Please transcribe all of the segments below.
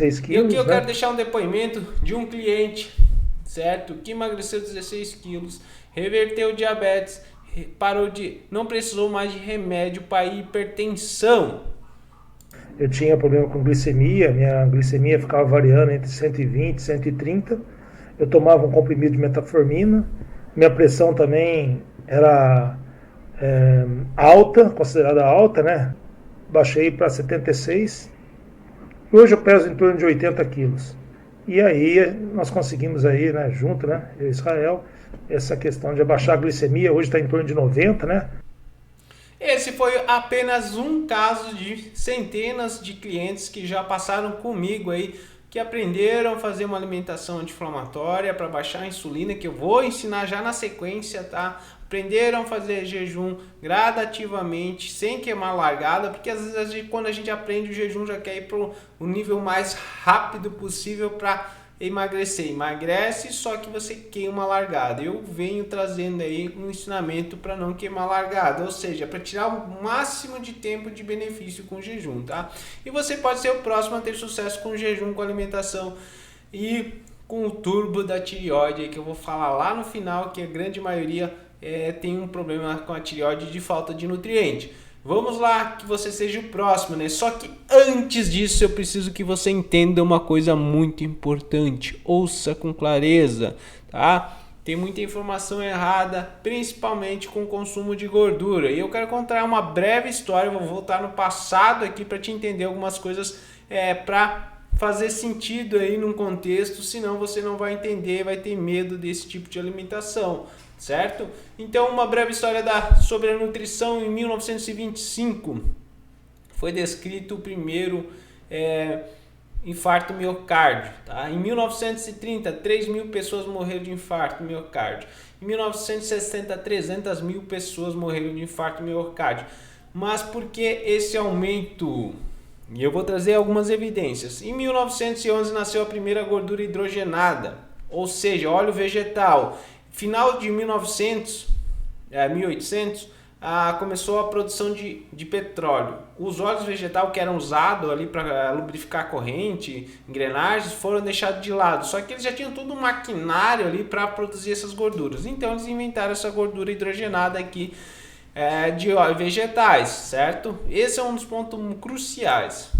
16 E aqui eu quilos, quero né? deixar um depoimento de um cliente, certo? Que emagreceu 16 quilos, reverteu o diabetes, não precisou mais de remédio para hipertensão. Eu tinha problema com glicemia, minha glicemia ficava variando entre 120 e 130. Eu tomava um comprimido de metformina, minha pressão também era alta, considerada alta, né? Baixei para 76. Hoje eu peso em torno de 80 quilos. E aí nós conseguimos aí, né, junto, né, eu e Israel, essa questão de abaixar a glicemia, hoje está em torno de 90, né? Esse foi apenas um caso de centenas de clientes que já passaram comigo aí, que aprenderam a fazer uma alimentação anti-inflamatória para baixar a insulina, que eu vou ensinar já na sequência, tá? Aprenderam a fazer jejum gradativamente, sem queimar largada, porque às vezes quando a gente aprende o jejum já quer ir para o nível mais rápido possível para emagrecer. Emagrece, só que você queima a largada. Eu venho trazendo aí um ensinamento para não queimar a largada, ou seja, para tirar o máximo de tempo de benefício com o jejum, tá? E você pode ser o próximo a ter sucesso com o jejum, com a alimentação e com o turbo da tireoide, que eu vou falar lá no final, que a grande maioria tem um problema com a tireoide de falta de nutriente. Vamos lá, que você seja o próximo, né? Só que antes disso eu preciso que você entenda uma coisa muito importante. Ouça com clareza, tá? Tem muita informação errada, principalmente com o consumo de gordura. E eu quero contar uma breve história, vou voltar no passado aqui para te entender algumas coisas para fazer sentido aí num contexto, senão você não vai entender, vai ter medo desse tipo de alimentação. Certo? Então, uma breve história sobre a nutrição. Em 1925 foi descrito o primeiro infarto miocárdio. Tá? Em 1930, 3 mil pessoas morreram de infarto miocárdio. Em 1960, 300 mil pessoas morreram de infarto miocárdio. Mas por que esse aumento? E eu vou trazer algumas evidências. Em 1911 nasceu a primeira gordura hidrogenada, ou seja, óleo vegetal. Final de 1800, começou a produção de petróleo. Os óleos vegetais que eram usados ali para lubrificar a corrente, engrenagens, foram deixados de lado. Só que eles já tinham todo um maquinário ali para produzir essas gorduras. Então eles inventaram essa gordura hidrogenada aqui de óleos vegetais, certo? Esse é um dos pontos cruciais.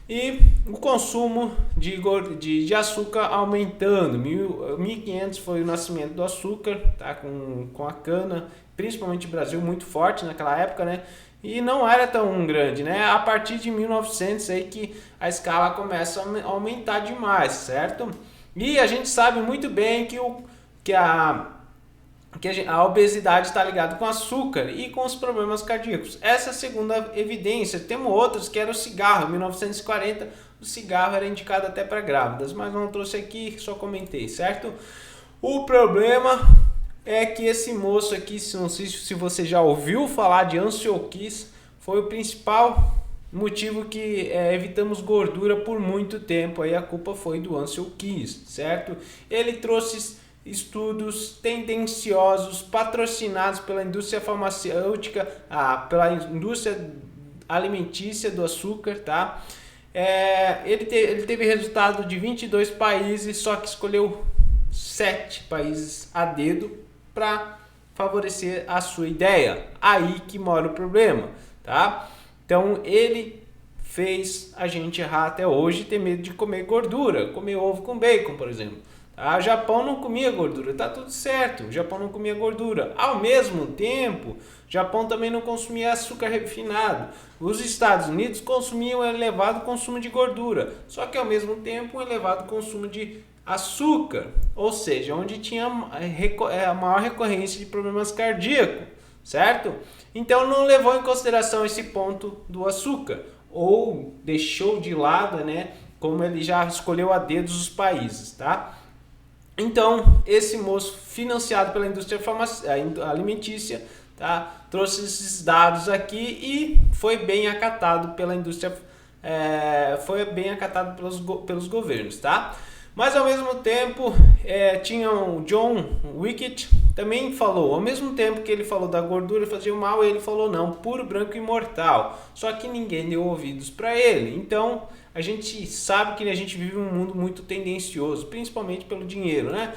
E o consumo de açúcar aumentando. 1500 foi o nascimento do açúcar, tá? com a cana, principalmente no Brasil, muito forte naquela época, né? E não era tão grande, né? A partir de 1900 aí que a escala começa a aumentar demais, certo? E a gente sabe muito bem que a obesidade está ligada com açúcar e com os problemas cardíacos. Essa é a segunda evidência. Temos outras, que era o cigarro. Em 1940, o cigarro era indicado até para grávidas, mas não trouxe aqui, só comentei, certo? O problema é que esse moço aqui, não sei se você já ouviu falar de Ancel Keys, foi o principal motivo que evitamos gordura por muito tempo. Aí a culpa foi do Ancel Keys, certo? Ele trouxe estudos tendenciosos patrocinados pela indústria farmacêutica, pela indústria alimentícia do açúcar, tá? Ele teve resultado de 22 países, só que escolheu 7 países a dedo para favorecer a sua ideia. Aí que mora o problema, tá? Então ele fez a gente errar até hoje e ter medo de comer gordura, comer ovo com bacon, por exemplo. O Japão não comia gordura, tá tudo certo, o Japão não comia gordura. Ao mesmo tempo, o Japão também não consumia açúcar refinado. Os Estados Unidos consumiam um elevado consumo de gordura, só que ao mesmo tempo um elevado consumo de açúcar, ou seja, onde tinha a maior recorrência de problemas cardíacos, certo? Então não levou em consideração esse ponto do açúcar, ou deixou de lado, né, como ele já escolheu a dedo os países, tá? Então, esse moço, financiado pela indústria alimentícia, tá, trouxe esses dados aqui e foi bem acatado pela indústria, foi bem acatado pelos governos, tá? Mas ao mesmo tempo, tinha o John Wickett, também falou, ao mesmo tempo que ele falou da gordura fazia mal, ele falou não, puro, branco e imortal. Só que ninguém deu ouvidos para ele. Então, a gente sabe que a gente vive um mundo muito tendencioso, principalmente pelo dinheiro, né?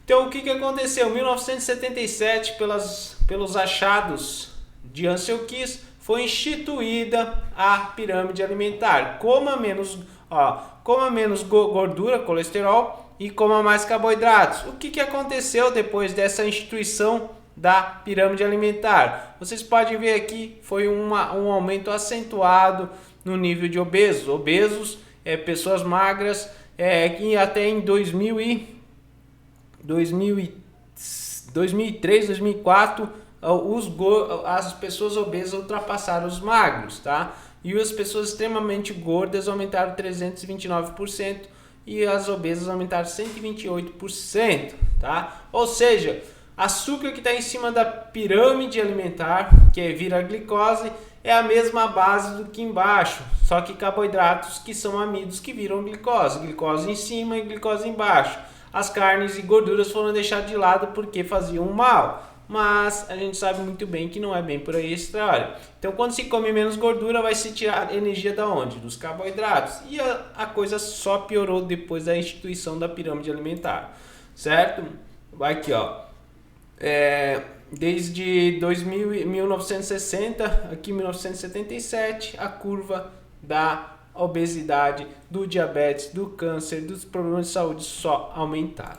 Então, o que aconteceu? Em 1977, pelos achados de Ansel Keys, foi instituída a pirâmide alimentar. Coma menos gordura, colesterol, e coma mais carboidratos. O que aconteceu depois dessa instituição da pirâmide alimentar? Vocês podem ver aqui, foi um aumento acentuado no nível de obesos. Obesos, pessoas magras, que até em 2003, 2004, as pessoas obesas ultrapassaram os magros, tá? E as pessoas extremamente gordas aumentaram 329% e as obesas aumentaram 128%, tá? Ou seja, açúcar que está em cima da pirâmide alimentar, que vira a glicose, é a mesma base do que embaixo, só que carboidratos que são amidos que viram glicose, glicose em cima e glicose embaixo. As carnes e gorduras foram deixadas de lado porque faziam mal, mas a gente sabe muito bem que não é bem por aí a história. Então, quando se come menos gordura, vai se tirar energia da onde? Dos carboidratos. E a coisa só piorou depois da instituição da pirâmide alimentar, certo? Vai aqui, ó. Desde 1960, aqui 1977, a curva da obesidade, do diabetes, do câncer, dos problemas de saúde só aumentaram.